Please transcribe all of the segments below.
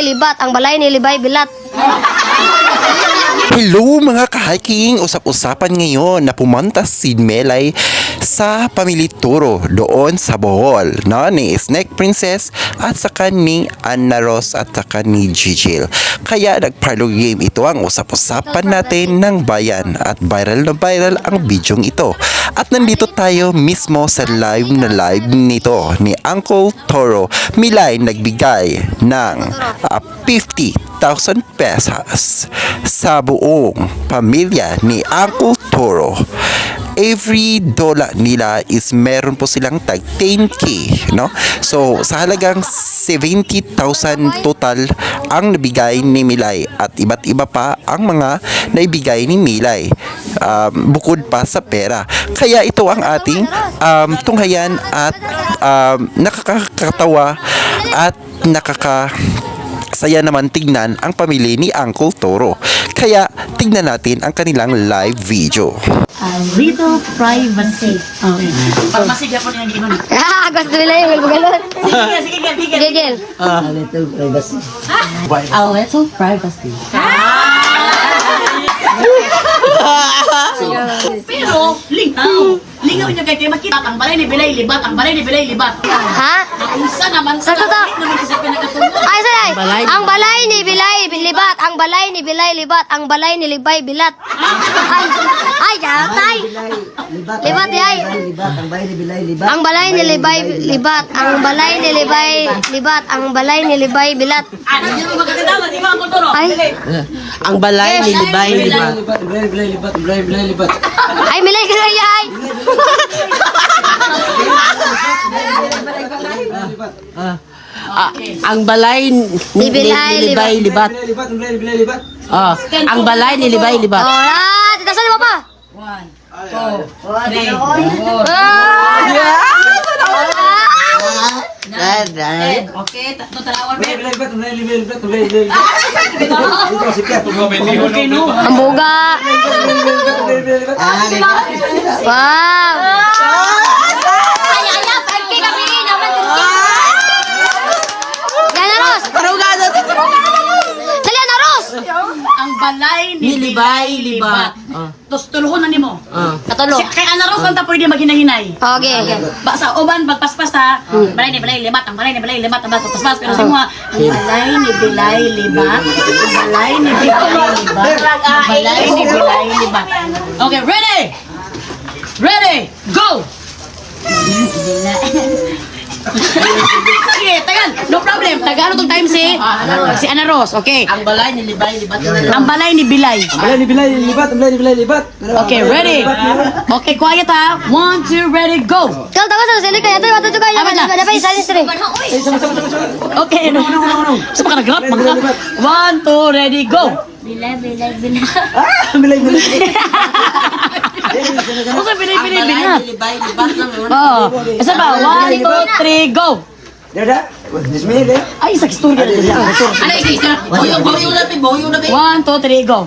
Libat, ang balay ni Libay Bilat. Hello mga ka-hiking! Usap-usapan ngayon na pumunta si Melay sa Pamili Turo doon sa Bohol, no? Ni Snake Princess at saka ni Anna Rose at saka ni Gigil. Kaya nag-parlor game ito ang usap-usapan natin ng bayan at viral na viral ang bidyong ito. At nandito tayo mismo sa live nito ni Uncle Toro. Milay nagbigay ng 50,000 pesos sa buong pamilya ni Uncle Toro. Every dollar nila is meron po silang tag 10k, no? So sa halagang 70,000 total ang nabigay ni Milay at iba't iba pa ang mga naibigay ni Milay, bukod pa sa pera. Kaya ito ang ating tunghayan at nakakatawa at saya naman tignan ang pamilya ni Uncle Toro. Kaya tignan natin ang kanilang live video. A little privacy. Okay. Pagmasigya po niya gano'n. Gusto nila yung galon. Sige, Gigil. A little privacy. A little privacy. Pero, lingaw niya kay makita ang balay ni Bilay libat, ang balay ni Bilay libat. Ha? Ang isa naman sa Sakto to. naman sa pinakatulog. Ay, salay. Ang balay ni Bilay Libat, ang balay ni Bilay Libat, ang balay ni Libay Bilat. Ay, jatay. Libat ay. Libat, ang bahay ni Bilay, libat. Ang balay ni Libay Libat, ang balay ni Libay Libat, ang balay ni Libay Bilat. Ano yung magkakatawa, di ba ang kulturo? Ay, Ang balay ni Libay, libat. ay Milay kaya ay. Ang balay Ni Bilay, Libay, libat. Ang balay ni Libay, libat. Oh, titasan mo pa. 1, 2, 3, 4. Okay, tatlo talawan. Okay, no? Ang buga. Wow. Ay, pagki kami naman. Yan na, Ros. Dali na, Ros. Ang balay ni Libay libat. Tapos tuluhon na nimo. Katulo. Kaya Ana Rose banta pwede maghinahinay. Okay. Sa uban pagpaspas ha. Balay ni Bilay libat, ang balay ni Bilay libat, ang pagpaspas pero sa mga ang balay ni Bilay libat, ang balay ni Bilay libat, ang balay ni Bilay libat. Okay, ready? Ready? Go! Okay, tagal. No problem. Tagal itong time si Ana Rose. Okay. Ang balay ni Libay, libat. Ang balay ni Bilay. Okay, ready? Okay, quiet ha. 1, 2, ready, go! Kau tahu saya sini kayak tu waktu tu kayak ada apa isa istri. Okay, no. Saan ka nag-rap? 1, 2, ready, go! Bila. Ano bilay, na? Libay, libat lang. Oh, isa ba? 1, 2, 3, go! Ay, isa istorya. Ano isa? Boyo na. 1, 2, 3, go!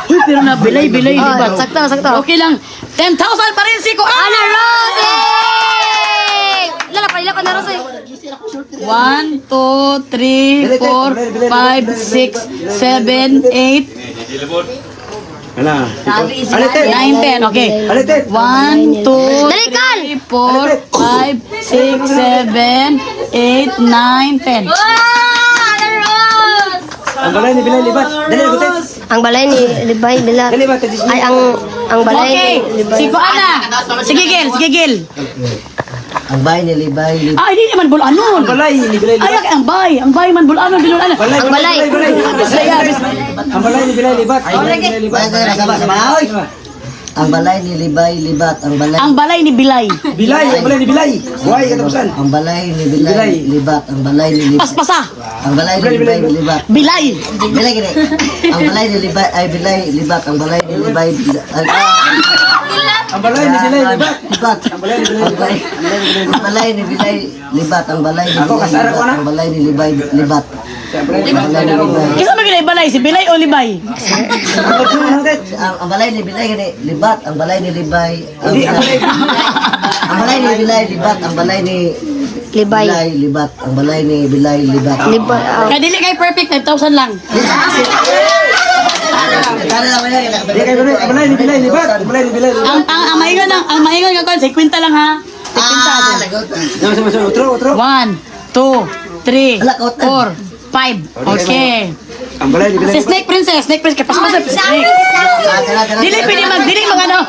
Uy, pero na bilay, libat. Sakto. Okay lang. 10,000 pa rin si ko. Ana Rose. Lala pa ko na Rose. 1, 2, 3, 4, 5, 6, 7, 8, 9, 10. Okay. 1, 2, 3, 4, 5, 6, 7, 8, 9, 10. Ang balay ni Bilay libat. Dali agutin. Ang balay ni Libay Bilat. Dali ba tadi. Ay ang balay Okay. ni Libay. Si Kuana. Sige, Gil. Ang bahay ni Libay, libat. Ah, hindi naman bulanon. Balay ni Bilay Ay, libat. ang bay man bulanon, bilunan. Ang balay. Ang balay ni Bilay libat. Ang balay ni Bilay libat. Sama. Ang balay ni Libay, libat. Ang balay ni Bilay. Bilay, ang balay ni Bilay. Buhay katapusan. Ang balay ni Bilay, libat. Ang balay ni Libay. Paspasa. Ang balay ni Libay, libat. Bilay. Bilay gini. Ang balay ni Libay ay Bilay, libat. Ang balay ni Libay, Ang balay ni Bilay libat. libat. Ang balay ni Bilay, libat. Ang balay ni Ako, Bilay, kasara ko libat. na. Ang balay ni Libay, libat. Kisa magiging balay, si Bilay o Libay? Ang balay ni Bilay gani libat, ang balay ni Libay. Ang balay ni Bilay libat, ang balay ni Libay. Bilay libat, ang balay ni Bilay libat. Libay. Kaya dili kay perfect, 5,000 lang. Kaya lang wala yan. Di kayo ang balay ni Bilay libat. Ang balay ni Bilay libat. Ang maingon nga kon, 50 lang ha. 50. Sama-sama, utro. 1, 2, 3, 4, 5. Okay. Ang balay ni Bilay Si Snake Princess, kay paspas sa Snake. Dili pwede dili mag ano,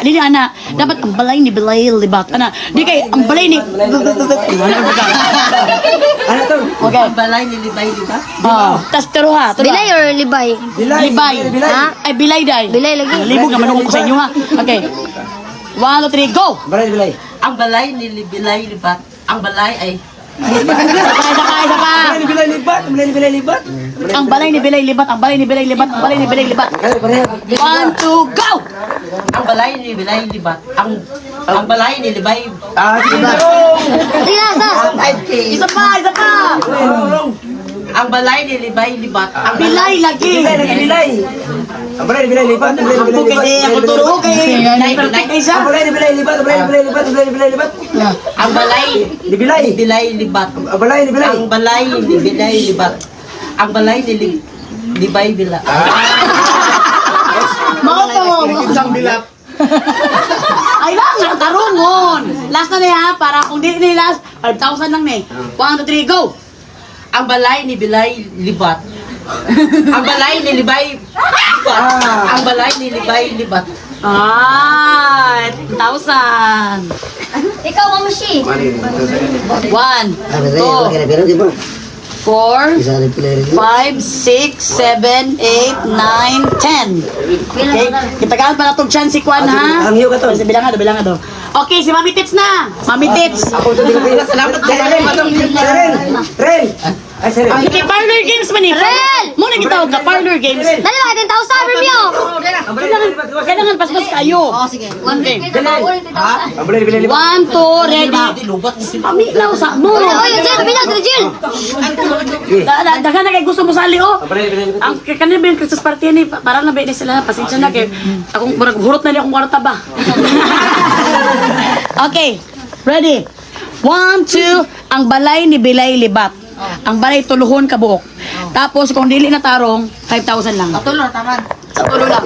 dili ana, dapat ang balay ni Bilay libat. Ana, di kay ang balay ni Ano to? Okay. Balay ni Libay libat. Tas tero ha, tero. Bilay or libay? Libay. Ha? Ay Bilay day. Bilay lagi. Libog naman ako sa inyo ha. Okay. 1, 2, 3, go! Ang balay ni Bilay. Ang balay ni Bilay libat. Ang balay ay Isa pa. Ang balay ni Bilay libat. Ang balay ni Bilay libat. Ang balay ni Bilay libat, ang balay ni Bilay libat, ang balay ni Bilay libat. Kaya pareha. 1, 2, go! ang balay ni Bilay libat. Ang balay ni Libay. Sige na. Sige na, sas. Isa pa, isa pa! Ang balay ni Libay libat. Ang Bilay lagi! Bilay lagi Bilay. Ang balay ni Bilay libat. Ang balay ni Bilay Ako kasi, libat. ako turo kay... Perfect kay siya. Ang balay ni Bilay libat. Ang balay ni Bilay libat. Ang balay ni Bilay libat. ang balay Ni Bilay. ni Bilay libat. Ang balay ni Bilay. Ang balay ni Bilay libat. Ang balay ni Libay bila. Mao to! Ay lang, nakatarungon! Last na niya, para kung di ni last, 5,000 lang ni. 1, 2, 3, go! Ang balay ni Bilay libat. Ang balay ni Libay libat. Ang balay ni Libay libat. Ah, 1,000. Ikaw, Mamashi. 1, 2, 4, 5, 6, 7, 8, 9, 10. Okay, kitagaan pa na itong chance si Kwan ha? Ang hiyo ka to. Bilang nga do. Okay, si Mami Tits na! Mami Tits! Salamat sa Ren. Ay, sorry. Okay, parlor games man eh! Rel! Muna kita ka parlor games! Dali lang, 10,000, Romeo. Kailangan paspas kayo! Sige. 150 na ako, 10,000. Ang balay ni Bilay libat. 1, 2, ready! Mami, lausa mo! Oy, Jill, bilang, Jill. Dagan na kay gusto mo sali oh! Ang balay ni Bilay libat. Ang kanina ba yung Christmas party ni parang nabi sila pasensya na kay akong murag hurot na ni akong kwarta ba. Okay, ready. 1, 2, ang balay ni Bilay libat. Ang balay tuluhon ka buok. Tapos kung dili na tarong, 5,000 lang. Tulo, taman. Sa tulo lang.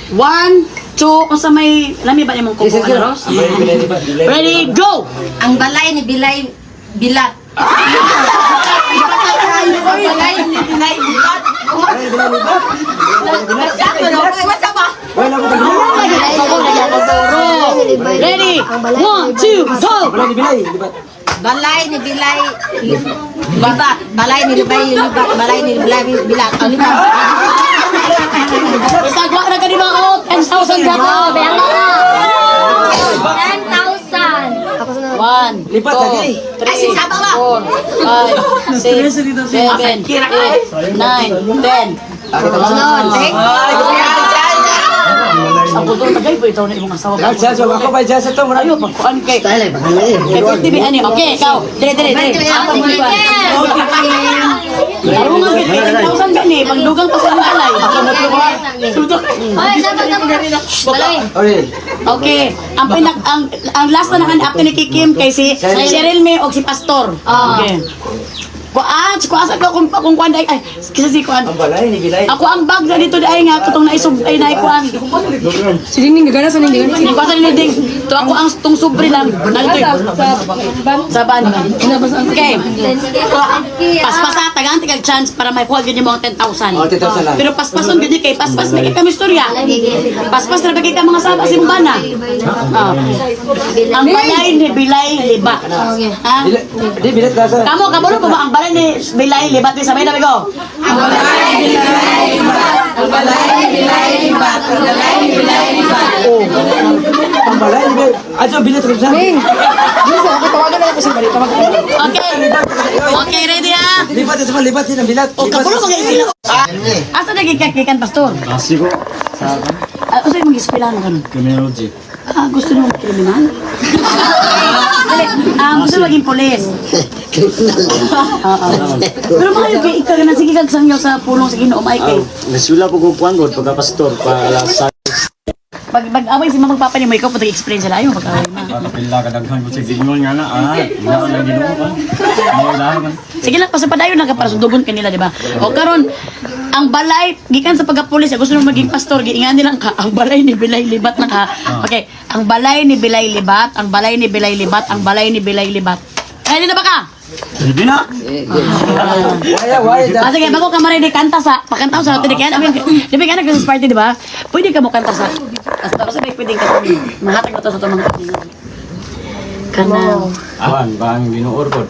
1, 2, kung sa may lami ba nimong kuko Ros? Ang balay ni Bilay libat. Ready, go! Ang balay ni Bilay bilat. Ang balay ni Bilay bilat. Wala ko Ready, 1, 2, go! balay ni Bilay libat. Balay ni Bilay libat. Balay ni Libay libat. Balay ni Bilay bilat. Ang libat. Isagwa na ka di ba oh? 10,000 ka to! Bilang mo na. 10,000. Ako sunod. 1, Lipat lagi. 2, 3, 4, 5, 6, 7, 8, 9, 10. Sunod. Ang kuto tagay po ito na imong asawa. Jazz, ako pa jazz ito. Ayo, pagkuan kay. Balay bahalay. Kay TV ani. Okay, ikaw. Dire. Aro nga kay 10,000 gani, pangdugang pa sa alay. Sutok. Oy, dapat. Balay. Okay. Okay, ang last na nakan-up ni Kikim kay si Cheryl May og si Pastor. Okay. Kuasa ko kung kuan ay kisa si kuan. Ang balay ni Bilay. Ako ang bag na dito ay nga katong naisub ay naikuan. Sining gagana sa ning gagana. Sining kuan ni ding. To ako ang tung sobre lang. Nalito. Sa ban. Okay. Paspasa tagaan tigag chance para may kuha gyud mo 10,000. Oh, 10,000 lang. Pero paspason gyud kay paspas na kami istorya. Paspas na bagay ka mga saba simbana. Ang balay ni Bilay liba. Ha? Di bilat ka sa. Kamu kabalo pa ba ang balay ni Bilay libat ni sabay na bigo? Ang balay ni Bilay libat. Ang balay ni Bilay libat. Ang balay ni Bilay libat. Ang balay ni Bilay. Ajo bilat ka sa. Okay. Okay, ready ha? Lipat sa lipat din ang bilat. O kabalo mga sila. Asa nagkikakikan pastor? Asiko. Asa yung mag-ispilan ka nun? Criminology. Gusto mo mag-kriminal? Dali. Gusto mo maging polis. Pero mga kay ikaw na sige kag sangyaw sa pulong sa Ginoo may kay. Nasula po kung puwan ko, pagka-pastor, pa alas Pag-away si Mamang Papa ni mo ikaw pag explain sila ayo pag-away na. Kapila ka daghan ko sa gingon nga na, ina ka lang ginoo ka. Mawala ka. Sige lang pa sa padayon na para sundugon kanila di ba? O karon ang balay gikan sa pagka-pulis gusto mo maging pastor giingan nilang ka ang balay ni Bilay Libat na ka. Okay, ang balay ni Bilay Libat, ang balay ni Bilay Libat, ang balay ni Bilay Libat. Ay na ba ka? Hindi na. Sige, bago ka maray di kanta sa pakanta sa hotel kaya di ba ka nag-Christmas party di ba? Pwede ka mo kanta sa tapos sabi pwede ka mahatag mo to sa mga kanang Awan, ba ang ginuor ko?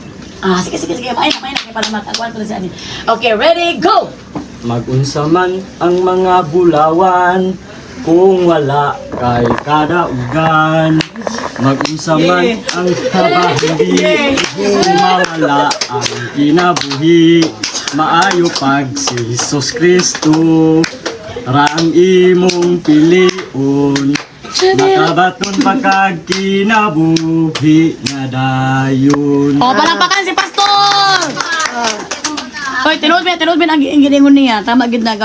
sige may na kay para makakuan ko na sa anin. Okay, ready, go. Mag-unsa man ang mga bulawan kung wala kay kadaugan. Mag-unsa man ang kabahagi kung mawala ang kinabuhi. Maayo pag si Jesus Kristo ra ang imong piliun. Makabaton pagkag kinabuhi nga dayon. Palakpakan si Pastor! Hoy, tinuod mi ang giningon niya. Tama gid na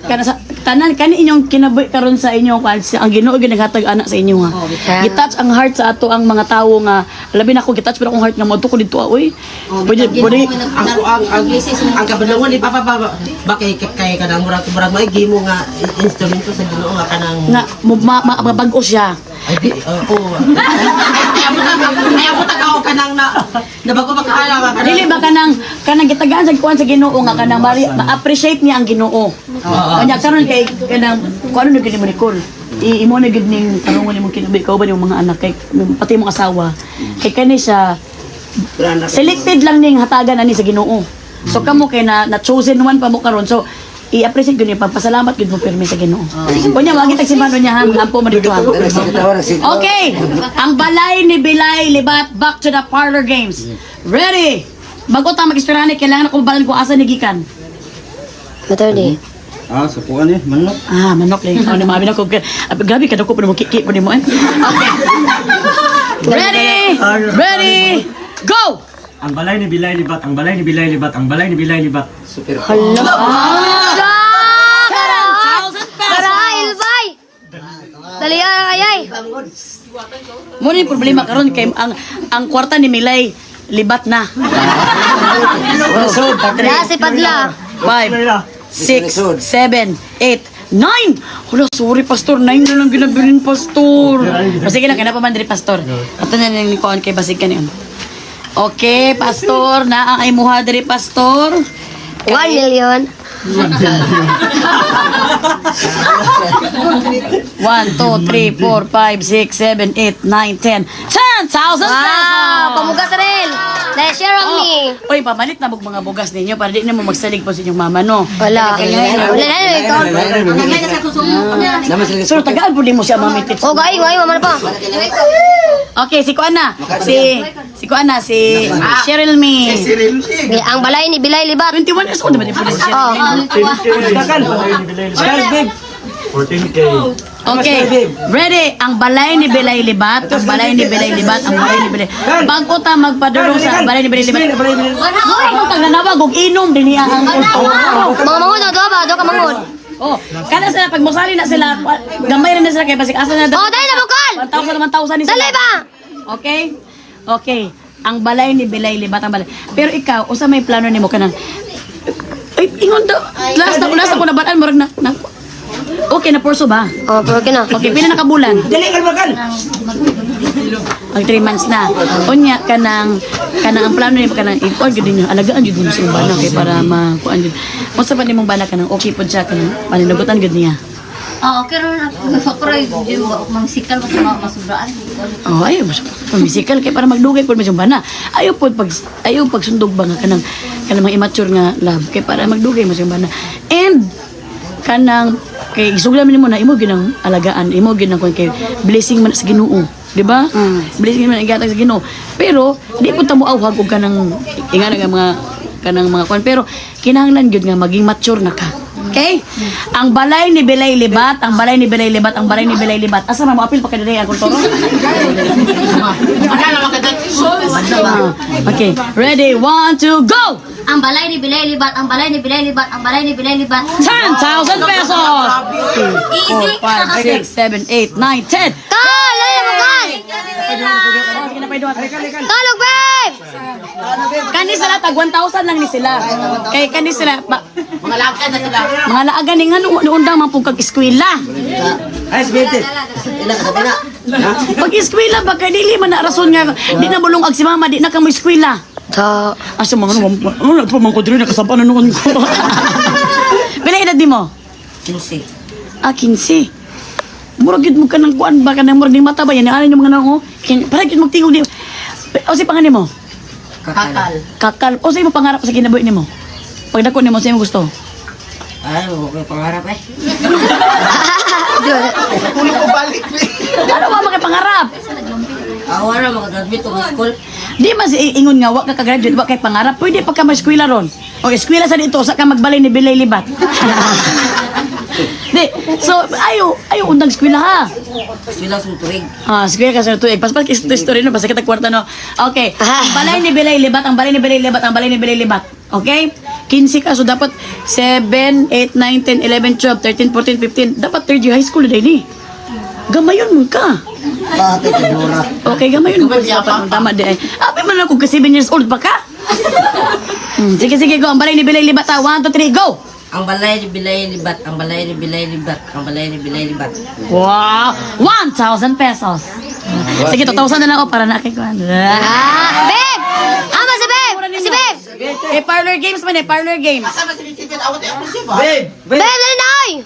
kana sa tanan kani inyong kinabuhi karon sa inyo kan ang Ginoo gid naghatag anak sa inyo ha. Gitouch ang heart sa ato ang mga tawo nga labi na ko gitouch pero akong heart nga moadto ko dito oy. Pwede ang kabalungan ni Papa bakay kay kanang murag may gimo nga instrumento sa Ginoo nga kanang nga mabag-o siya. ay ako tagaw kanang na bago makakala ka Dili ba kanang gitagaan sa kuan sa Ginoo nga kanang ma-appreciate niya ang Ginoo. Kanya karon kay kanang kuno na gid mo Nicole. Imo na gid ning tanungon nimo kinabi ko ba yung mga anak kay pati mong asawa. Kay kani siya selected lang ning hatagan ani sa Ginoo. So kamo kay na chosen one pa mo karon. So i-appreciate ko niya pagpasalamat gid mo pirmi sa Ginoo. Kunya wagi tag simano niya ha ampo mo dito ha. Okay, ang balay ni Bilay Libat back to the parlor games. Ready? Bago ta mag-istorya kailangan ako balan ko asa ni gikan. Maternity. Sa puan eh, manok. Manok lang. Ano mabi na ko. Gabi ka ko pa mo kiki pa mo. Okay. Ready? Go! Ang balay ni Bilay Libat, ang balay ni Bilay Libat, ang balay ni Bilay Libat. Karahil, bay! Dali ayay. Mo ni problema karon kay ang kwarta ni Milay libat na. Si Padla. 5, 6, 7, 8, 9! Hala, sorry, Pastor. 9 na lang ginabilin, Pastor. Sige lang, kaya pa man diri, Pastor. Ato na nang nikuhan kay basig ka niyon. Okay, Pastor. Naakay muha diri, Pastor. 1 million. 1, 2, 3, 4, 5, 6, 7, 8, 9, 10. 10,000 pesos! Wow! Pamugas rin. Na-share ang ni. Uy, pamalit na mong mga bugas ninyo para di na mo magsalig po sa inyong mama, no? Wala. Wala na ikaw. So, tagaan po din mo siya mamitit. Oh, gaing, mama na pa. Okay, si Kuana. Si Kuana, si Cheryl Me. Ang balay ni Bilay Libat. 21 years old naman din po si Cheryl Me. 14K. Okay, ready? Ang balay ni Bilay Libat, ang balay ni Bilay Libat, ang balay ni Bilay. Bago ta magpadulong sa balay ni Bilay Libat. Ano tag nanawag og inom din niya ang Mga mangod na ba? Do ka mangod. Oh, kada sila pag mosali na sila, gamay rin na sila kay basig asa na. Oh, dali na bukal. 1,000 ni sila. Dali ba? Okay? Okay. Ang balay ni Bilay Libat ang balay. Pero ikaw, usa may plano nimo kanang ay ingon daw. Last ako na banan murag na. Okay na porso ba? Oh, pero kina. Okay, pila na kabulan? dali kalbakan Mag 3 months na. Unya kanang ang plano nimo kanang ikuan gyud ninyo, alagaan gyud ninyo sa imong bana kay para makuan gyud. Unsa pa nimong bana kanang okay pud siya kanang paninagutan gyud niya. Okay ron ako rin yung mangsikal masubraan. Oh, ayaw mo pamisikal kay para magdugay pud mo bana. Ayaw pag sundog ba nga kanang mga immature nga love kay para magdugay mo bana. And kanang kay isugdan mo na imo ginang alagaan, imo ginang kay blessing man sa Ginoo, di ba? Blessing man igatag sa Ginoo. Pero di pud ta mo awhag og kanang ingana nga mga kanang mga kwan pero kinahanglan gyud nga maging mature na ka. Okay? Ang balay ni Bilay Libat, ang balay ni Bilay Libat, ang balay ni Bilay Libat. Asa na mo apil pa kadiri ang kulturo? Okay, ready, 1, 2, go! Ang balay ni Bilay Libat, ang balay ni Bilay Libat, ang balay ni Bilay Libat. 10,000 pesos! Easy. 4, 5, 6, 7, 8, 9, 10. Kal! Ano mo, Kal? Kalog, babe! Kani sila, tag 1,000 lang ni sila. Kay kani sila, Mga lakad na sila. mga laaga ni nga nuundang mga pugkag eskwela. Ay, sibete. Pag eskwela ba kay dili man na rason nga di na bulong ag si mama di na ka mo eskwela. Ta. Asa mga ano pa man ko diri nakasampan na noon ko. Pila edad di mo? 15. Ah, 15. Murag gid mo ka nang kuan ba ka nang murag ding mata ba yan ano yung mga nang para gid mo tingog di. O si pangalan mo? Kakal. Kakal. O sa imo pangarap sa kinabuhi nimo? Pag dako nimo sa imo gusto. Ay, okay, pangarap eh. Ano ba makipangarap? Ako na, makagraduate ko sa school. Di mas ingon nga wa ka ka-graduate wa kay pangarap. Pwede pa ka ma-eskwela ron. O eskwela sa dito sa ka magbalay ni Bilay Libat. Di, so ayo undang eskwela ha. Sila sa turig. Ah, eskwela ka sa tuig. Pas story no, basta kita kwarta no. Okay. Ang balay ni Bilay Libat, ang balay ni Bilay Libat, ang balay ni Bilay Libat. Okay? 15 ka, so dapat 7, 8, 9, 10, 11, 12, 13, 14, 15. Dapat third year high school na din eh. Gamayon mo ka. Okay, gamayon mo ka. Tama di ay. Abi man ako ka 7 years old pa ka? Sige, go. Ang balay ni Bilay Libat. 1, 2, 3, go! Ang balay ni Bilay Libat, ang balay ni Bilay Libat, ang balay ni Bilay Libat. Wow! 1,000 pesos. Sige, 2,000 na lang ako para nakikuha. Ah, babe! Ama si babe! Si babe! Eh, parlor games man eh, parlor games. Babe! Babe, dali na oy!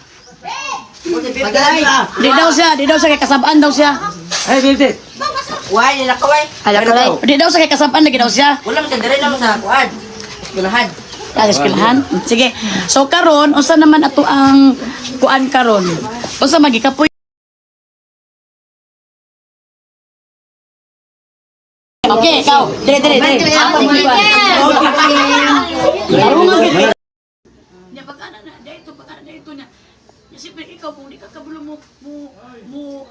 Di daw siya kay kasabaan daw siya. Ay, sibete. Why, nila ka, why? Ala ko lang. Di daw siya kay kasabaan lagi daw siya. Wala man diri lang sa kuan. Eskwelahan. Eskwelahan. Sige. So karon, unsa naman ato ang kuan karon? Unsa magikapoy? Okay, ikaw. Dire. Ako mo kuan. Ya pag-ana na dito na. Siyempre ikaw kung di ka kabulo mo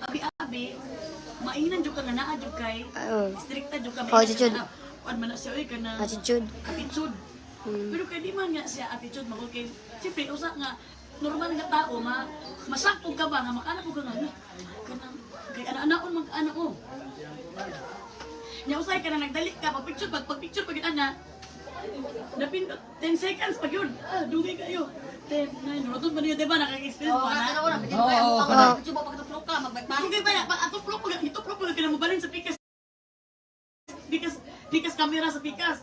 abi-abi, mainan jud ka nga naa jud kay strikta jud ka. Attitude. Kuan man na siya oy kana Attitude. attitude. Pero kay di man nga siya attitude magol kay siyempre usa nga normal nga tao masakto ka ba nga makana po ka nga kanang kay ana-anaon mag-ana o. Nya usay ka na nagdali ka pag picture pag ana napindot 10 seconds pag yun. Dugay kayo. 10, 9, rotod ba niyo diba nakaka-experience mo na? Oo. Picture mo pag tuplok ka, magbagpag. Dugay ba na pag atuplok pag kinamubalin sa pikas. Pikas kamera sa pikas.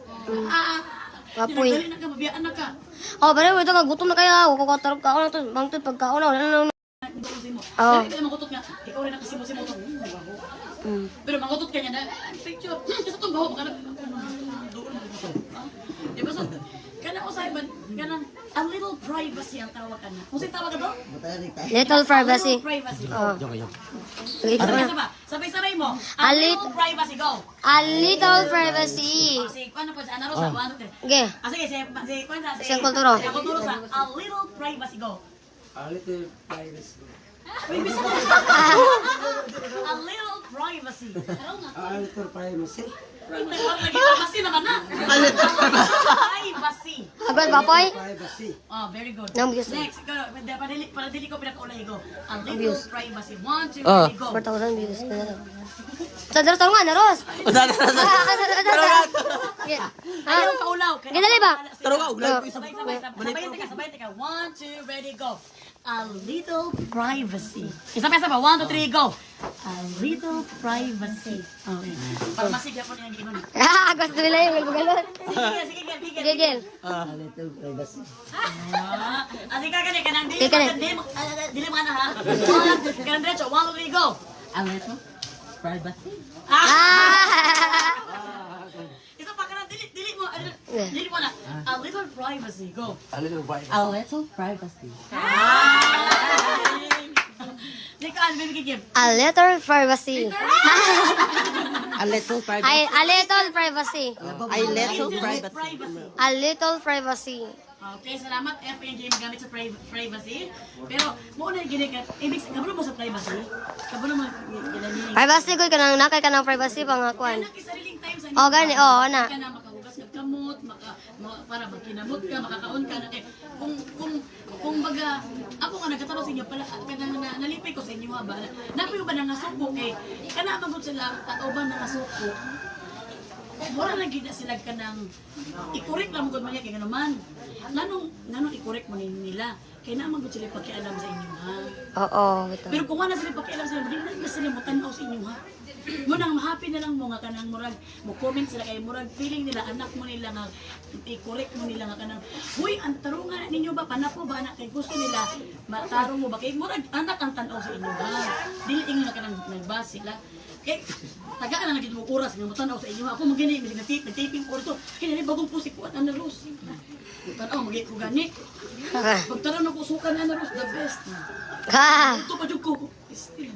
Kapoy. Dali na ka, mabiyaan na ka. Oh, bare mo ito ka gutom na kaya ako katarap ka na to. Bangtod pagkaon na. Oo. Dali ka mangutot nga. Ikaw rin nakasimo-simo to. Pero mangutot ka niya na, picture. Kasi itong baho, baka doon mo gusto. Diba so, kana usay ba, kanang a little privacy ang tawag ka na. Kung sa'yo tawag ka to? Little privacy. Little privacy. Oh. Sabay-sabay mo. A A little privacy, go. A little privacy. Si Kwan na po, si Ana Rosa, 1, 2, 3. Okay. Sige, si Kwan sa, Si Kulturo. Si Kulturo sa, a little privacy, go. A little privacy. A little privacy. A little privacy. Privacy naman na. Privacy. Agad bapoy. Privacy. Oh, very good. Nang bigas. Next, ikaw, para dili ko pinakaulay, go. A little privacy. 1, 2, 3, go. 4,000 views. Sa daro nga na Ros. Ayaw kaulaw. Ginali ba? Sabay ka. 1, 2, ready, go. A little privacy. Isa pa, 1, 2, 3, go. A little privacy. Okay. Para masigla po niya ang ginoon. Agos nila yung galgalon. Sige, Gigil. A little privacy. Asik ka kani kanang dili Sige, kani. dili mo na ha. Kanang diretso 1 2 3 go. A little privacy. Isa pa kanang dili mo dili mo na. A little privacy go. A little privacy. A little privacy. Dili ka ano bibigay. A little privacy. A little privacy. A little privacy. A little privacy. Privacy. A little privacy. Okay, salamat. F yung game gamit sa privacy. Pero, muna yung ginigit. Ibig, kabalo mo sa privacy? Kabalo mo ginigit. Privacy ko kanang nakay kanang privacy pangakuan. Kaya nakisariling time sa Oh, gani, oh, ana. Ka na makahugas ng kamot, para magkinamot ka, makakaon ka na. Eh, kung baga, ako nga nagkatanong sa inyo pala, kanang nalipay ko sa inyo ha ba? Napoy ba nangasuko eh, kana magod sila, tao ba nangasuko? Mura lang gina sila ka ng i-correct lang magod man yan, kaya naman. Nanong i-correct mo nila? Kaya na magod sila pakialam sa inyo ha? Oo, bitaw. Pero kung wala sila pakialam sa inyo, hindi na sila mo tanaw sa inyo ha? Munang happy na lang mo nga kanang murag mo comment sila kay murag feeling nila anak mo nila nga i-correct mo nila nga kanang huy ang tarungan ninyo ba panapo ba anak kay gusto nila matarong mo ba kay murag anak ang tan-aw sa inyo ha dili ingon na kanang nagbas sila kay tagaan na gid mo oras nga mo tan-aw sa inyo ako magini nagtiping ko dito kini bagong pusi ko Ana Rose tan-aw magi ko gani pagtanaw na ko sukan Ana Rose the best Ha. ito pa jud ko still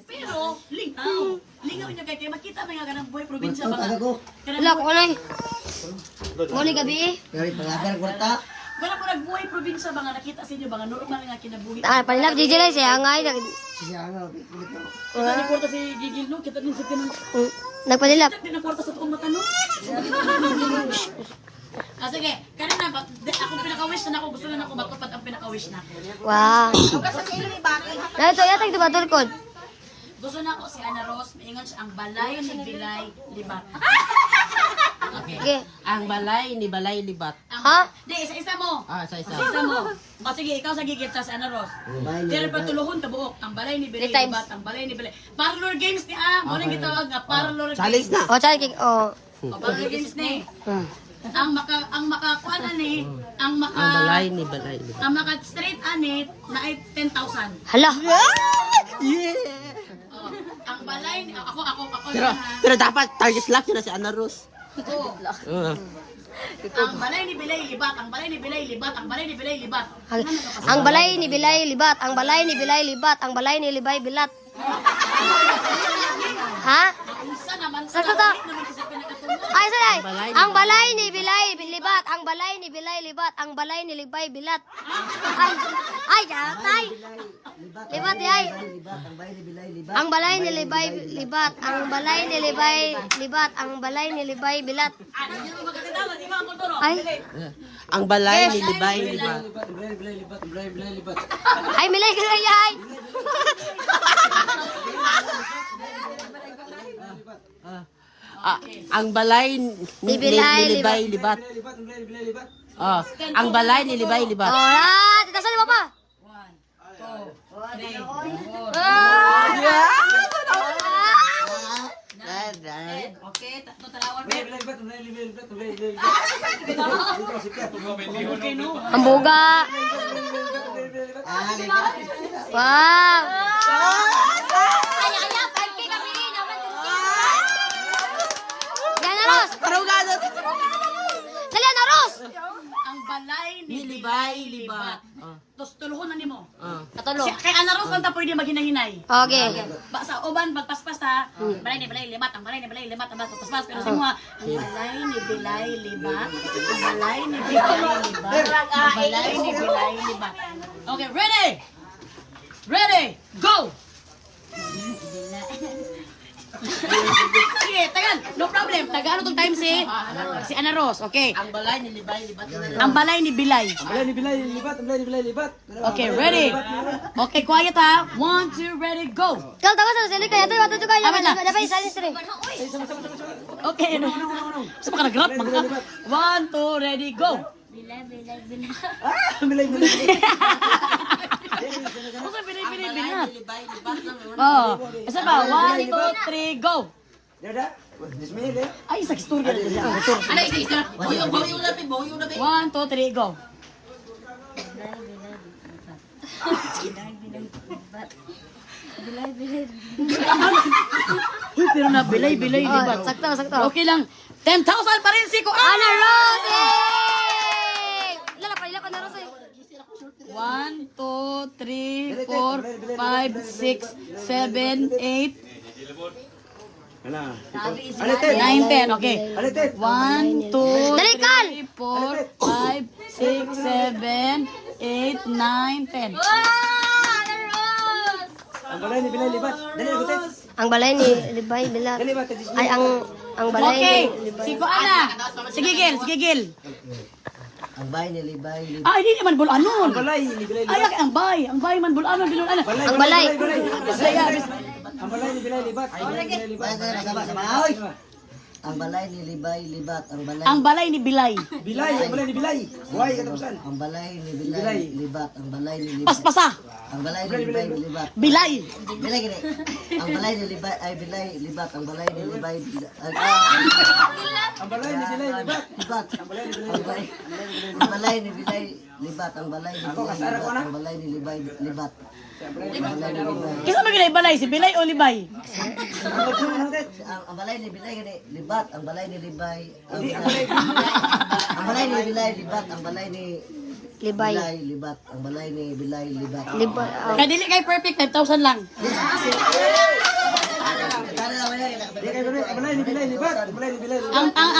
pero lingaw niya kay makita may nga kanang buhay probinsya ba Wala ko nay. Mo ni gabi. Dari pangagar kwarta. wala mo nagbuhay probinsya ba nga nakita sa inyo ba nga normal nga kinabuhi Ah, palilap DJ lang siya ngay Siya nga pilit mo. kita ni kwarta si Gigil no kita din sa pinang nagpalilap. di na kwarta sa tuong mata no sige kanina ba ako pinaka-wish na ako gusto na ako matupad ang pinaka-wish na Wow. Na ito yatag diba tulkod? gusto na ako si Ana Rose maingon siya ang balay ni Bilay Libat okay Okay. Ang balay ni Balay Libat. Ha? di isa-isa mo Sa isa. isa mo o sige ikaw sa gigit sa Ana Rose pero patuluhon ka buok ang balay ni Bilay 3 times. Libat ang balay ni Bilay parlor games ni mo nang gitawag nga parlor Challenge games na. O chal kik oh. o parlor games ni ang makakuan ani ang Ang balay ni Balay Libat. ang maka straight ani na ay 10,000 Hala. oh, ang balay ni ako Pero dapat target lock yun na si Ana Rose. ang balay ni Bilay Libat ang balay ni Bilay Libat ang balay ni Bilay Libat Ang balay ni Bilay libat, ang balay ni Bilay libat, ang balay ni Libay bilat. Ha? unsa naman Sa ta? naman kasi pinakatulog Ay, say. Ang balay ni Bilay libat, ang balay ni Bilay libat, ang balay ni Libay bilat. Ay, tay. Libat ay. Ang balay ni Libay libat, ang balay ni Libay libat, ang balay ni Libay bilat. hindi mo magkatidawat di ba ang kulturo Ay, Ang balay ni Libay Libat. ay milay ka ay. Ang balay ni Bilay Libay Libat. Ang balay ni Libay Libat. Oh, titasan mo pa. 1 2 3 okay tatlo talawan okay no Ang buga. Wow. Yan na, Ros. Dali na, Ros. ang balay ni Ni Libay Libat tos tuluhon na nimo Katulo. kay Ana Rose lang ta pwede maghinahinay Okay. ba sa uban pagpaspas ta balay ni Bilay Libat ang balay ni Bilay Libat ang paspas pero sa mga ang balay ni Bilay Libat ang balay ni Bilay Libat ang balay ni Bilay Libat okay ready go sige tagan no problem taga ano tong time si Ana Rose okay Ang balay ni Libay Libat. ang balay ni Bilay Balay ni Bilay libat, balay ni Bilay libat. okay ready okay quiet ha 1 2 ready go Kau tahu sa sili kaya tayo tutukan Ah, wait lang. dapat silence rin. okay no sa pa ka nag-rap mag 1 2 ready go Bilay bilay. okay bilay binat Libay Libat lang. oh isa ba 1 2 3 go Dada. Dismay de. ay sa istorya na siya motor Ano isa? Boyong lapit, boyong lapit. 1 2 3 go Uy, pero na bilay, Oh, libat. sakto. Okay lang. 10,000 pa rin si ko. Ana Rose. Lala pa na Rose. 1, 2, 3, 4, 5, 6, 7, 8. Ano? Sabi is 9, 10, okay. Alitit. 1, 2, Dali, Carl! 3, 4, 5, 6, 7, 8, 9, 10. Ang balay ni Bilay libat. Dali, agutit. Ang balay ni Libay bilat. Dali ba? Kadis Ay, ang balay Okay, ni Libay. si Kuana. Sige, Gil, sige, Gil. Ang bahay ni Libay. Ay, hindi naman bulanon. balay ni Bilay Ay, libat. ang bay man bulanon, bulanon. Ang balay. Ang balay ni Bilay libat. Ang balay ni Bilay libat. Sabay. Ang balay ni Libay libat. Ang balay ni Bilay. Bilay, ang balay ni Bilay. Buhay katapusan. Ang balay ni Bilay libat. Ang balay ni Libay. Paspasa. Ang balay ni Libay libat. Bilay. Bilay gini. Ang balay ni Libay ay Bilay libat. Ang balay ni Libay Ang balay ni Bilay libat. libat. Ang balay ni Bilay libat. Ang balay ni Bilay libat. Ang balay ni Libay libat. Ang balay ni Libay. Kisa ba Bilay balay? Si Bilay o Libay? Ang balay ni Bilay gini libat. Ang balay ni Libay. Ang balay ni Bilay libat. Ang balay ni Libay. Bilay libat. Ang balay ni Bilay libat. Libay. Kadili kay perfect, 5,000 lang. Ang balay ni Bilay libat. Ang balay ni Bilay libat. Ang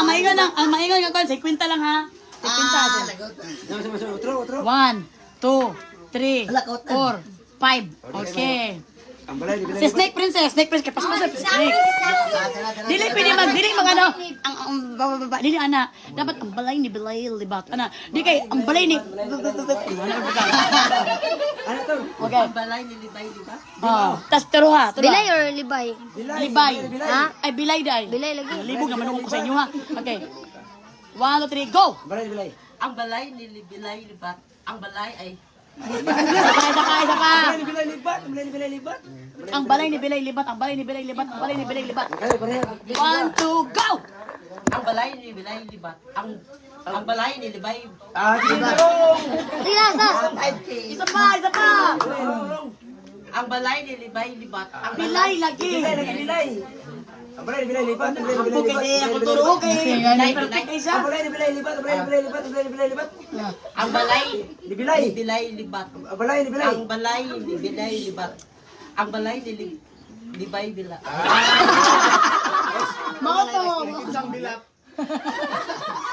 maingon nga kon, 50 lang ha. 50. Utro. 1, 2, 3, 4, 5. Okay. Ang balay ni Bilay Si Snake Princess, kapaspas sa Snake. Dili pwede ano, ang baba, dili ana. Dapat ang balay ni Bilay libat. Ana, di kay ang balay ni Ano to? Okay. Ang balay ni Libay libat. Oh, tas turuha. Bilay or Libay? Libay. Ha? Ay bilay dai. Bilay lagi. Libog naman ako sa inyo ha. Okay. 1, 2, 3, go. Ang balay ni Bilay. Ang balay ni Bilay libat. Ang balay ay Isa pa. Ang balay ni Bilay libat. Ang balay ni Bilay libat. Ang balay ni Bilay libat, ang balay ni Bilay libat, ang balay ni Bilay libat. Kaya pareha. 1, 2, go. ang balay ni Bilay libat. Ang balay ni Libay. Sige, sas. Isa pa. Ang balay ni Libay libat. Ang Bilay lagi. Bilay. Ang balay ni Bilay libat. Ang balay ni Ako Bilay kasi libat. ako turo kay. Bilay perfect isa. Ang balay ni Bilay libat. Ang balay ni Bilay libat. Ang balay ni Bilay libat. ang balay Ni Bilay. ni Bilay libat. Ang balay ni Bilay. Ang balay ni Bilay libat. Ang balay ni Libay bilat. Mga to.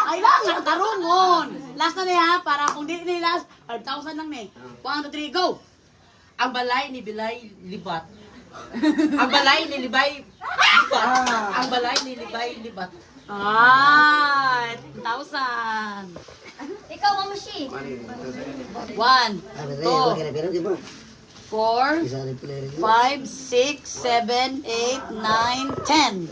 Ay lang, tarungon. Last na niya para kung di ni last 5,000 lang ni. 1, 2, 3, go. Ang balay ni Bilay libat. Ang balay ni Libay libat. Ang balay ni Libay libat. Ah, 1,000. Ikaw, Mama Shi. 1, 2, 4, 5, 6, 7, 8, 9, 10.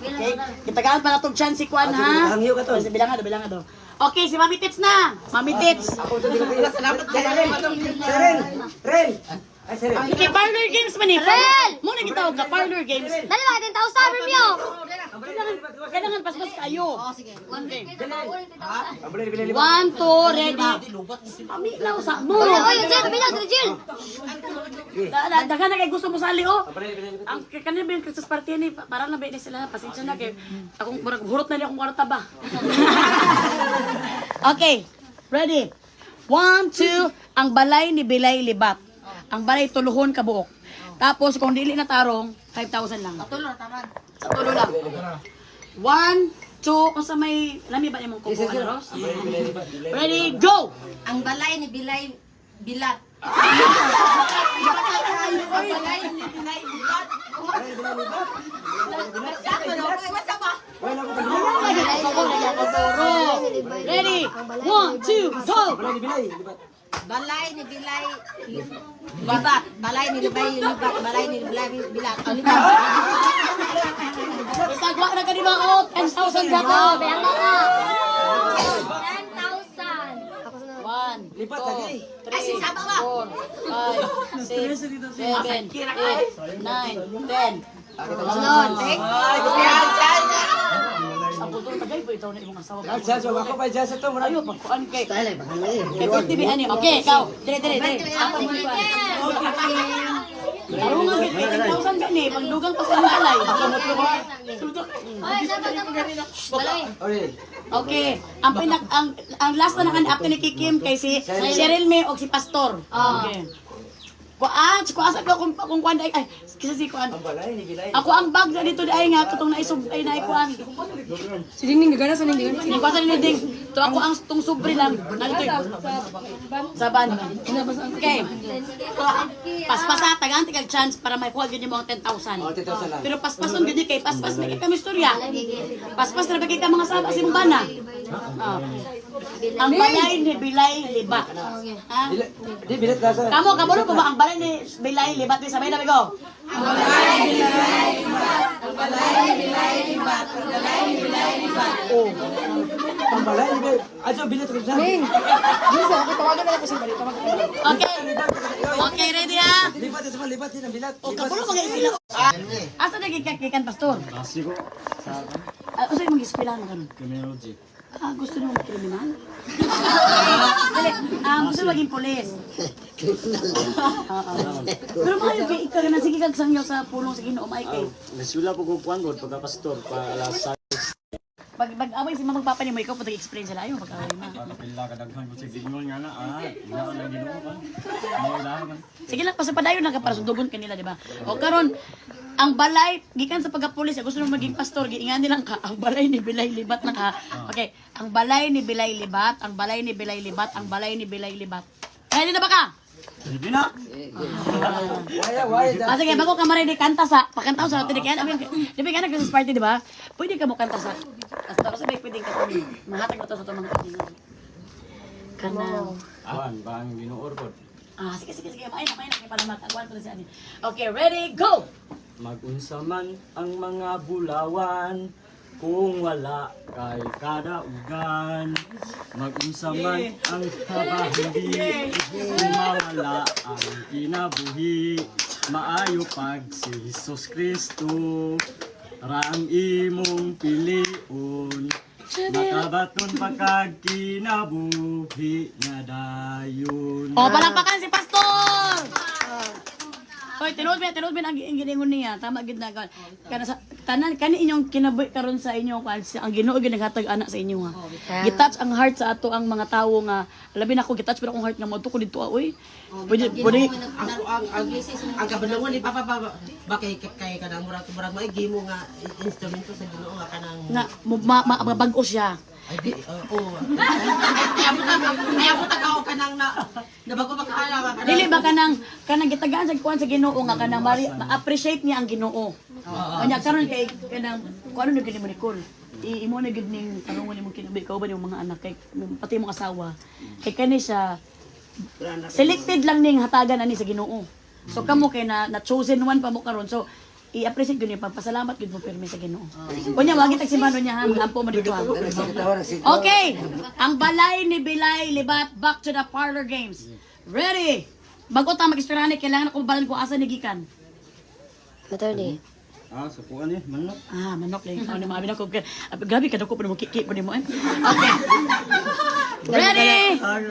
Okay, kitagaan pa na itong chance si Kwan ha. Hangyo ka to. Bilang nga do. Okay, si Mami Tits na. Mami Tits. Salamat Ren. Ay, sir. Okay, parlor games man eh. Rel! Muna kita ka parlor games. Dali ba, 10,000 premio. Kailangan paspas kayo. Sige. Ang balay ni Bilay libat. 1, 2, ready. Mami, lausa mo. Oy, Jill, bilang, Jill. Dagan na kay gusto mo sali oh. Ang kanina ba yung Christmas party ni para na ba ni sila pasensya na kay akong murag hurot na ni akong kwarta ba. Okay, ready. 1, 2, ang balay ni Bilay libat. Ang balay tuluhon ka buok. Tapos kung dili na tarong 5,000 lang. Tulo, taman. Sa tulo lang. 1, 2, kung sa may lami ba nimong kuko ano Ros? Ready, go. Ang balay ni Bilay bilat. Ang balay ni Bilay bilat. Ready, 1, 2, go. Balay ni Bilay libat. Balay ni Bilay libat. Balay ni Libay libat. Balay ni Bilay bilat. Isagwa na kanina ako, 10,000 gato. Bayang ka. 1, 2, 3, 4, 5, 6, 7, 8, 9, 10. Sunod. Sa putol tagay po itaw na imong asawa. Jasa, ako pa jasa to. Ayo, pagkuan kay. Kay TV ani. Okay, ikaw. Dire. Tarungan gid 10,000 gani, pagdugang pa sa alay. Balay. Okay, ang last na nakan after ni Kikim kay si Cheryl May og si Pastor. Okay. Kuan sa kung kuan ay kisa si kuan. Ako ang bag na dito ay nga katong naisub ay naikuan. Si Dingding gagana sa Dingding. Hindi ko sa ninding. To ako ang tong sobre lang. Sa ban. Okay. Paspasa tagaan kag chance para may kuha gyud mo ang 10,000. Pero paspason gyud kay paspas na kay kami istorya. Paspas na kay ka mga saba si bana. Ang balay ni Bilay Liba. Ha? Di, bilat ka sa... Kamo ko ba ang balay ni Bilay Libat ni sabay na bigo? Ang balay ni Bilay Libat. Ang balay ni Bilay Libat. Ang balay ni Bilay Libat. Oh. Ang balay ni Bilay. Aso, bilat ka sa... Okay. Okay, ready ha? Libat sa mga libat din ang bilat. O kapulo mga sila. Asa na kikan pastor? Klase ko sa Asa yung mag-eskwela na kanon? criminology. Gusto nyo mag-kriminal? Dali, gusto nyo maging polis. Pero mga yung ikaw na sige kag sangyaw sa pulong sa Ginoo may kay. Nasula po ko kuan god pagka pastor pa alas Pag-away si mamang papa ni mo ikaw pag explain sila ayo pag-away na. pila ka daghan ko sa Ginoo nga na ina lang Ginoo pa. Mo lang. Sige lang pasapadayon na ka para sudugon kanila di ba? O karon ang balay gikan sa pagka-pulis gusto nung maging pastor giingan nilang ka ang balay ni Bilay Libat na ka. Okay, ang balay ni Bilay Libat, ang balay ni Bilay Libat, ang balay ni Bilay Libat. Ay di na ba ka? Hindi na. Waya. Sige, bago ka marini kanta sa pakantaw sa natin kaya di ba kana Christmas party di ba? Pwede ka mo kanta sa hasta sa pwede ka mahatag mo to sa to mga kaibigan. Kana Awan ba ang Ginoo pod? sige. May na kay para matagwan ko na si ani. Okay, ready, go. Magunsa man ang mga bulawan kung wala kay kadaugan. Magunsa man ang kabahindi kung mawala ang kinabuhi. Maayo pag si Jesus Kristo raang imong piliun. Makabaton pagkag kinabuhi nga dayon. O, palakpakan si pastor. Hoy, tinud mi ang giningon niya. Tama gid na kana sa tanan kani inyong kinabuhi karon sa inyong ang Ginoo gyud naghatag anak sa inyo ha. Gitouch ang heart sa ato ang mga tawo nga labi na ako gitouch pero akong heart nga mo to ko dito oy. Pwede Ang kabalungan ni Papa ba kay kanang murag mo gimo nga instrumento sa Ginoo nga kanang nga mabag-o siya. ay amo ta ka kanang nabago ba ka Dili ba kanang gitagaan sa kuan sa Ginoo nga kanang ma-appreciate niya ang Ginoo. Kanya karon kay kanang kuno na gid mo Nicole. Imo na gid ning tanungon nimo kinabi ko ba yung mga anak kay pati mong asawa. Kay kani siya selected lang ning hatagan ani sa Ginoo. So kamo kay na chosen one pa mo karon. So i-appreciate gyud niya pagpasalamat gyud mo pirmi sa Ginoo. Kunya magitag si Mano niya ha, ampo mo dito ha. Okay, ang balay ni Bilay Libat back to the parlor games. Ready? Bago ta mag-istorya ni kailangan ko balan ko asa ni gikan. Maternity. Sa kuan ni manok. Manok lang. Ano maabi na ko. Gabi ka dako pa mo kiki pa nimo. Okay.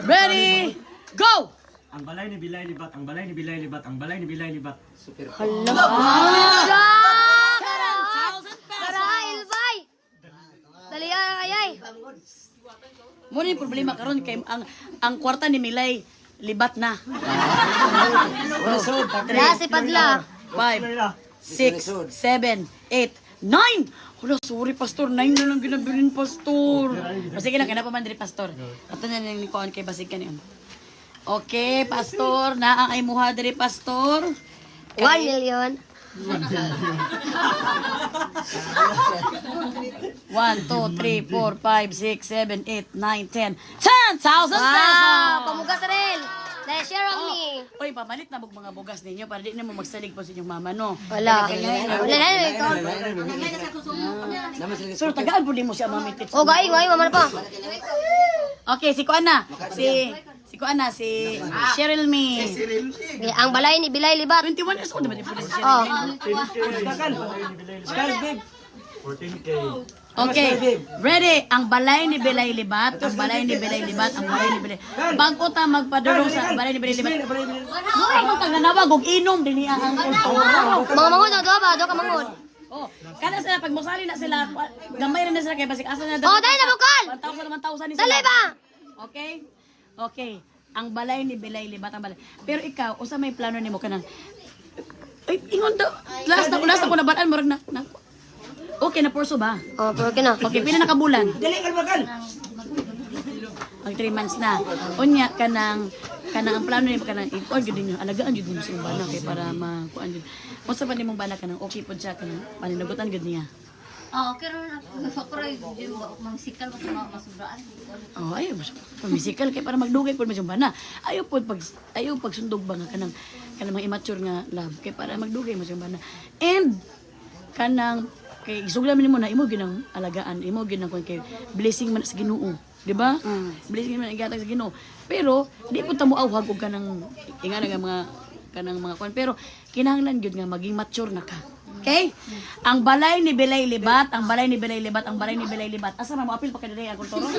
Ready? Go! Ang balay ni Bilay Libat, ang balay ni Bilay Libat, ang balay ni Bilay Libat. Karahil, bay! Dali ayay. Mo ni problema karon kay ang kwarta ni Milay libat na. Wala si Padla. 5 6 7 8 9. Wala, sorry pastor, 9 na lang ginabilin pastor. Sige na, kanapa man diri pastor. Ato na lang ni kuan kay basig kaniyon. Okay, pastor, na ang imuha diri pastor. 1 million. 1, 2, 3, 4, 5, 6, 7, 8, 9, 10. 10,000 pesos! Wow! Pamugas rin. Dahil share on me. Oy, pamalit na mga bugas ninyo para di na mo magsalig po sa inyong mama, no? Wala. Wala na ikaw. Sir, tagaan po din mo siya, mami. Oh, gaing, mama na pa. Okay, si Kuan na. Si Cheryl Me. Okay, ang balay ni Bilay Libat. 21 years old naman din po si Oh. Cheryl. 14K. Okay, ready? Ang balay ni Bilay Libat, ang balay ni Bilay Libat, ang balay ni Bilay. Bago ta magpadulong sa balay ni Bilay Libat. Mura mo tag nanawag og inom dinhi ang Mga mangod, do ka mangod. Oh, kada sila pag mosali na sila, gamay rin na sila kay basik asa na. Oh, dali na bukal. 1,000 ni sila. Dali ba? Okay? Okay. ang balay ni Bilay libat ang balay. Pero ikaw, usa may plano nimo kanang ay ingon daw. Last na ko nabaan mo na. Okay na porso ba? Oh, pero kina. Okay, pila na kabulan? Dali ka bakal. Mag 3 months na. Unya kanang ang plano nimo kanang i-on gyud ninyo, alagaan gyud ninyo sa bana kay para makuan gyud. Unsa pa nimong bana kanang okay pod siya kanang paninagutan gyud niya. Okay ron ako rin mangsikal mas masubraan. Oh, ayaw mo pamisikal kay para magdugay pod mo bana. Ayaw pag sundog ba nga kanang mga immature nga love kay para magdugay mo bana. And kanang kay isuglamin nimo na imo ginang alagaan, imo ginang kun kay blessing man sa Ginoo, di ba? Blessing man igatag sa Ginoo. Pero di pud ta mo awhag og kanang inga nga mga kanang mga kwan pero kinahanglan gyud nga maging mature na ka. Okay? Ang balay ni Bilay libat, ang balay ni Bilay libat, ang balay ni Bilay libat. Asa man mo apil pa kada day akong toro?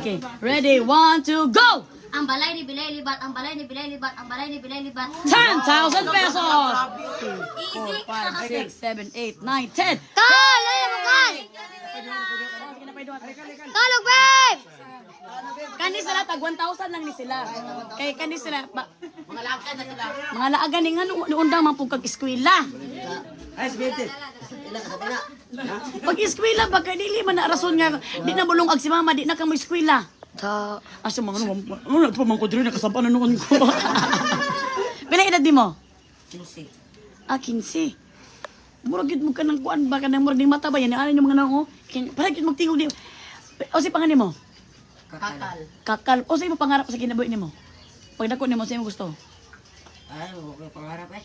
Okay, ready? 1, 2, go! Ang balay ni Bilay libat, ang balay ni Bilay libat, ang balay ni Bilay libat. 10,000 pesos! Easy. 4, 5, 6, 7, 8, 9, 10. Kal! Ano mo kal? Kalog, babe! Kani sila tag 1,000 lang ni sila. Kay kani sila mga laagan na sila. Mga laagan ni nga undang man pug kag eskwela. Ay, sige. Pag eskwela ba kay dili man na rason nga di na bulong ag si mama di na ka mo eskwela. Ta. Asa mga ano pa man ko diri nakasampan na noon ko. Pila edad di mo? 15. Ah, 15. Murag gid mo kanang kuan ba kanang murag ning mata ba yan ani mga nang para gid magtingog di. O si pangani mo? Kakal. O sa imo pangarap sa kinabuhi nimo? Pag dako nimo sa imo gusto? Ay, okay pangarap eh.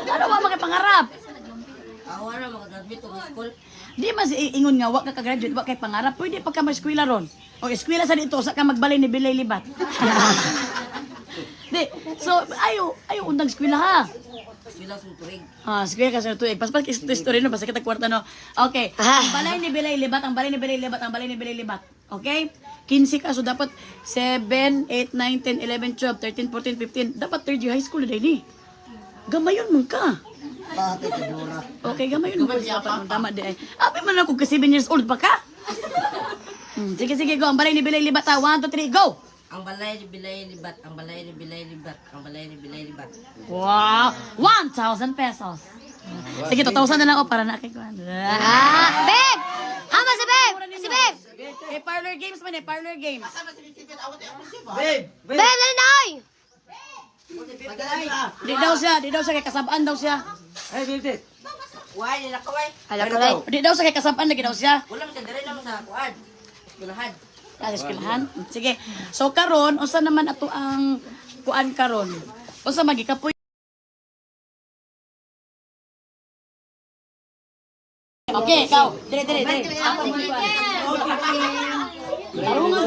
Ano ba mga pangarap? Ako na makagraduate ko sa school. Di man si ingon nga wa ka graduate wa kay pangarap, pwede pa ka ma-eskwela ron. O eskwela sa dito sa ka magbalay ni Bilay libat. Di, so ayo undang eskwela ha. Sila sa tuig. Ah, sige kasi tuig. Paspas kis story no, basta kita kwarta no. Okay. Ang balay ni Bilay libat, ang balay ni Bilay libat, ang balay ni Bilay libat. Okay? 15 ka, so dapat 7, 8, 9, 10, 11, 12, 13, 14, 15. Dapat third year high school na din eh. Gamayon mo ka. Okay, gamayon mo ka. Tama di ay. Api man ako ka 7 years old pa ka? Sige, go. Ang balay ni Bilay libat ha. 1, 2, 3, go! Ang balay ni Bilay libat, ang balay ni Bilay libat, ang balay ni Bilay libat. Wow! 1,000 pesos. Sige, 2,000 na lang ako para na kay Kwan. Ah, babe! Hama si babe! Si babe! Eh, parlor games man eh, parlor games. Babe! Babe, dali na oy! Di daw siya kay kasabaan daw siya. Ay, babe! Why, nila kaway? Hala ko lang. Di daw siya kay kasabaan lagi daw siya. Wala mo diri naman sa kuan. Eskwelahan. Eskwelahan. Sige. So karon, unsa naman ato ang kuan karon? Unsa magikapoy? Okay, ikaw. Dire. Tarungan